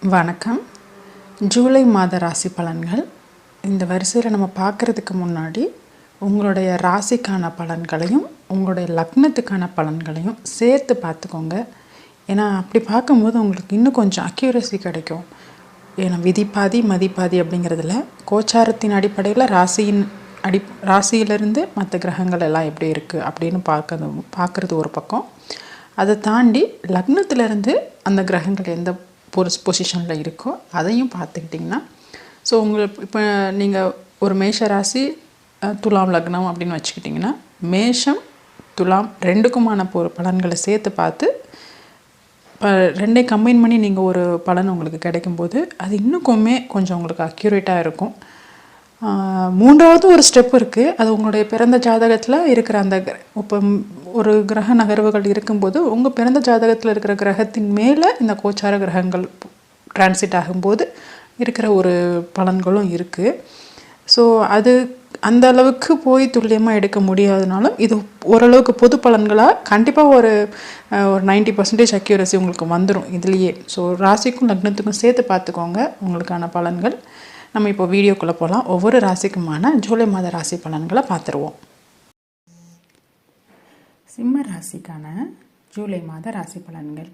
வணக்கம். ஜூலை மாத ராசி பலன்கள். இந்த வரிசையில் நம்ம பார்க்குறதுக்கு முன்னாடி உங்களுடைய ராசிக்கான பலன்களையும் உங்களுடைய லக்னத்துக்கான பலன்களையும் சேர்த்து பார்த்துக்கோங்க. ஏன்னா அப்படி பார்க்கும்போது உங்களுக்கு இன்னும் கொஞ்சம் அக்யூரசி கிடைக்கும். ஏன்னா விதிப்பாதி மதிப்பாதி அப்படிங்கிறதுல கோச்சாரத்தின் அடிப்படையில் ராசியிலிருந்து மற்ற கிரகங்கள் எல்லாம் எப்படி இருக்குது அப்படின்னு பார்க்குறது ஒரு பக்கம். அதை தாண்டி லக்னத்திலேருந்து அந்த கிரகங்கள் எந்த பொசிஷனில் இருக்கோ அதையும் பார்த்துக்கிட்டிங்கன்னா, ஸோ உங்களுக்கு இப்போ நீங்கள் ஒரு மேஷ ராசி துலாம் லக்னம் அப்படின்னு வச்சுக்கிட்டிங்கன்னா, மேஷம் துலாம் ரெண்டுக்குமான பலன்களை சேர்த்து பார்த்து ரெண்டையும் கம்பைன் பண்ணி நீங்கள் ஒரு பலன் உங்களுக்கு கிடைக்கும்போது அது இன்னுமே கொஞ்சம் உங்களுக்கு அக்யூரேட்டாக இருக்கும். மூன்றாவது ஒரு ஸ்டெப் இருக்குது. அது உங்களுடைய பிறந்த ஜாதகத்தில் இருக்கிற அந்த இப்போ ஒரு கிரக நகர்வுகள் இருக்கும்போது உங்கள் பிறந்த ஜாதகத்தில் இருக்கிற கிரகத்தின் மேலே இந்த கோச்சார கிரகங்கள் டிரான்சிட் ஆகும்போது இருக்கிற ஒரு பலன்களும் இருக்குது. ஸோ அது அந்த அளவுக்கு போய் துல்லியமாக எடுக்க முடியாதனாலும் இது ஓரளவுக்கு பொது பலன்களாக கண்டிப்பாக ஒரு 90% அக்யூரசி உங்களுக்கு வந்துடும் இதுலேயே. ஸோ ராசிக்கும் லக்னத்துக்கும் சேர்த்து பார்த்துக்கோங்க உங்களுக்கான பலன்கள். நம்ம இப்போ வீடியோக்குள்ளே போகலாம். ஒவ்வொரு ராசிக்குமான ஜூலை மாத ராசி பலன்களை பார்த்துருவோம். சிம்ம ராசிக்கான ஜூலை மாத ராசி பலன்கள்.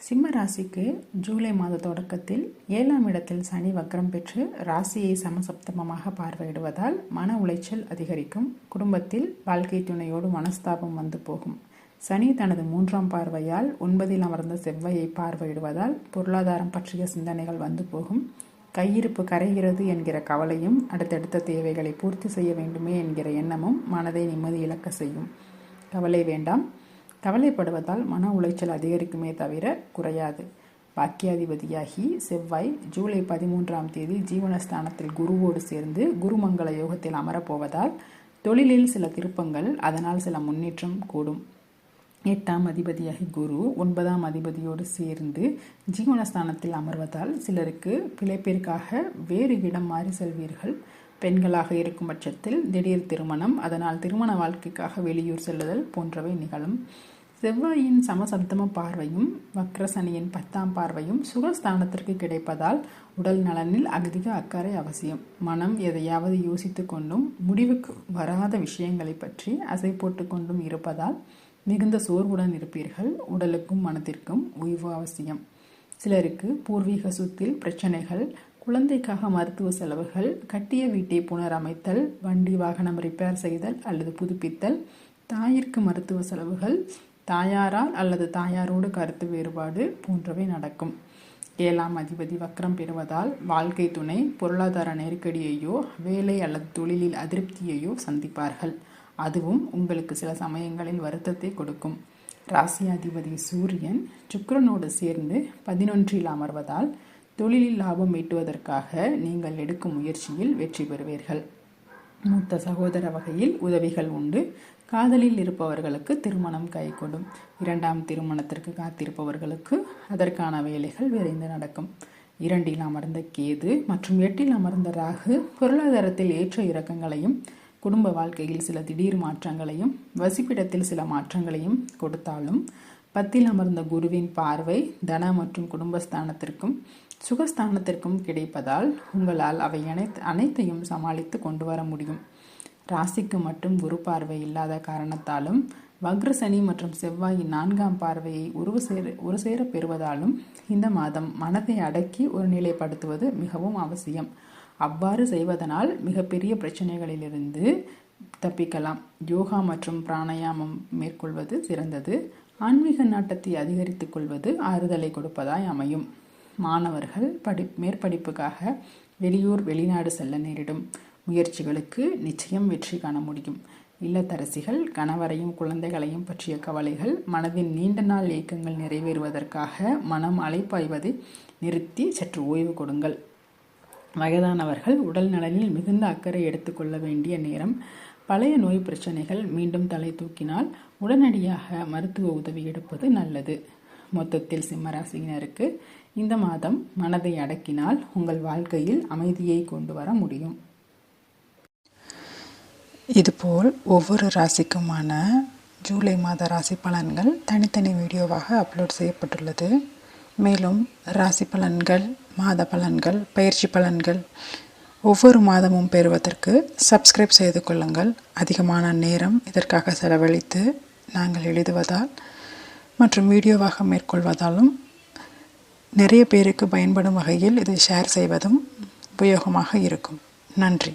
சிம்ம ராசிக்கு ஜூலை மாத தொடக்கத்தில் 7ஆம் இடத்தில் சனி வக்ரம் பெற்று ராசியை சமசப்தமமாக பார்வையிடுவதால் மன உளைச்சல் அதிகரிக்கும். குடும்பத்தில் வாழ்க்கை துணையோடு மனஸ்தாபம் வந்து போகும். சனி தனது 3ஆம் பார்வையால் 9இல் அமர்ந்த செவ்வாயை பார்வையிடுவதால் பொருளாதாரம் பற்றிய சிந்தனைகள் வந்து போகும். கையிருப்பு கரைகிறது என்கிற கவலையும் அடுத்தடுத்த தேவைகளை பூர்த்தி செய்ய வேண்டுமே என்கிற எண்ணமும் மனதை நிம்மதி இழக்க செய்யும். கவலை வேண்டாம். கவலைப்படுவதால் மன உளைச்சல் அதிகரிக்குமே தவிர குறையாது. பாக்கியாதிபதியாகி செவ்வாய் ஜூலை 13ஆம் தேதி ஜீவனஸ்தானத்தில் குருவோடு சேர்ந்து குருமங்கள யோகத்தில் அமரப்போவதால் தொழிலில் சில திருப்பங்கள், அதனால் சில முன்னேற்றம் கூடும். 8ஆம் அதிபதியாகி குரு 9ஆம் அதிபதியோடு சேர்ந்து ஜீவனஸ்தானத்தில் அமர்வதால் சிலருக்கு பிழைப்பிற்காக வேறு இடம் மாறி செல்வீர்கள். பெண்களாக இருக்கும் பட்சத்தில் திடீர் திருமணம், அதனால் திருமண வாழ்க்கைக்காக வெளியூர் செல்லுதல் போன்றவை நிகழும். செவ்வாயின் சமசப்தம பார்வையும் வக்ரசனியின் 10ஆம் பார்வையும் சுகஸ்தானத்திற்கு கிடைப்பதால் உடல் நலனில் அதிக அக்கறை அவசியம். மனம் எதையாவது யோசித்து கொண்டும் முடிவுக்கு வராத விஷயங்களை பற்றி அசை போட்டு கொண்டும் இருப்பதால் மிகுந்த சோர்வுடன் இருப்பீர்கள். உடலுக்கும் மனத்திற்கும் ஓய்வு அவசியம். சிலருக்கு பூர்வீக சொத்தில் பிரச்சனைகள், குழந்தைக்காக மருத்துவ செலவுகள், கட்டிய வீட்டை புனரமைத்தல், வண்டி வாகனம் ரிப்பேர் செய்தல் அல்லது புதுப்பித்தல், தாயிற்கு மருத்துவ செலவுகள், தாயாரால் அல்லது தாயாரோடு கருத்து வேறுபாடு போன்றவை நடக்கும். 7ஆம் அதிபதி வக்ரம் பெறுவதால் வாழ்க்கை துணை பொருளாதார நெருக்கடியையோ வேலை அல்லது தொழிலில் அதிருப்தியையோ சந்திப்பார்கள். அதுவும் உங்களுக்கு சில சமயங்களில் வருத்தத்தை கொடுக்கும். ராசியாதிபதி சூரியன் சுக்கிரனோடு சேர்ந்து 11இல் அமர்வதால் தொழிலில் லாபம் ஈட்டுவதற்காக நீங்கள் எடுக்கும் முயற்சியில் வெற்றி பெறுவீர்கள். மூத்த சகோதர வகையில் உதவிகள் உண்டு. காதலில் இருப்பவர்களுக்கு திருமணம் கைகூடும். 2ஆம் திருமணத்திற்கு காத்திருப்பவர்களுக்கு அதற்கான வேலைகள் விரைந்து நடக்கும். 2இல் அமர்ந்த கேது மற்றும் 8இல் அமர்ந்த ராகு பொருளாதாரத்தில் ஏற்ற இறக்கங்களையும் குடும்ப வாழ்க்கையில் சில திடீர் மாற்றங்களையும் வசிப்பிடத்தில் சில மாற்றங்களையும் கொடுத்தாலும் 10இல் அமர்ந்த குருவின் பார்வை தன மற்றும் குடும்பஸ்தானத்திற்கும் சுகஸ்தானத்திற்கும் கிடைப்பதால் உங்களால் அவை அனைத்தையும் சமாளித்து கொண்டு வர முடியும். ராசிக்கு மட்டும் குரு பார்வை இல்லாத காரணத்தாலும் வக்ரசனி மற்றும் செவ்வாயின் 4ஆம் பார்வையை ஒரு சேர பெறுவதாலும் இந்த மாதம் மனதை அடக்கி ஒரு நிலைப்படுத்துவது மிகவும் அவசியம். அவ்வாறு செய்வதனால் மிகப்பெரிய பிரச்சனைகளிலிருந்து தப்பிக்கலாம். யோகா மற்றும் பிராணாயாமம் மேற்கொள்வது சிறந்தது. ஆன்மீக நாட்டத்தை அதிகரித்துக் கொள்வது ஆறுதலை கொடுப்பதாய் அமையும். மாணவர்கள் மேற்படிப்புக்காக வெளியூர் வெளிநாடு செல்ல நேரிடும். முயற்சிகளுக்கு நிச்சயம் வெற்றி காண முடியும். இல்லத்தரசிகள் கணவரையும் குழந்தைகளையும் பற்றிய கவலைகள், மனதின் நீண்ட நாள் இயக்கங்கள் நிறைவேறுவதற்காக மனம் அலைப்பாய்வதை நிறுத்தி சற்று ஓய்வு கொடுங்கள். வயதானவர்கள் உடல் நலனில் மிகுந்த அக்கறை எடுத்துக்கொள்ள வேண்டிய நேரம். பழைய நோய் பிரச்சனைகள் மீண்டும் தலை தூக்கினால் உடனடியாக மருத்துவ உதவி எடுப்பது நல்லது. மொத்தத்தில் சிம்மராசியினருக்கு இந்த மாதம் மனதை அடக்கினால் உங்கள் வாழ்க்கையில் அமைதியை கொண்டு வர முடியும். இதுபோல் ஒவ்வொரு ராசிக்குமான ஜூலை மாத ராசி பலன்கள் தனித்தனி வீடியோவாக அப்லோட் செய்யப்பட்டுள்ளது. மேலும் ராசி பலன்கள், மாத பலன்கள், பயிற்சி பலன்கள் ஒவ்வொரு மாதமும் பெறுவதற்கு சப்ஸ்கிரைப் செய்து கொள்ளுங்கள். அதிகமான நேரம் இதற்காக செலவழித்து நாங்கள் எழுதுவதால் மற்றும் வீடியோவாக மேற்கொள்வதாலும் நிறைய பேருக்கு பயன்படும் வகையில் இதை ஷேர் செய்வதும் உபயோகமாக இருக்கும். நன்றி.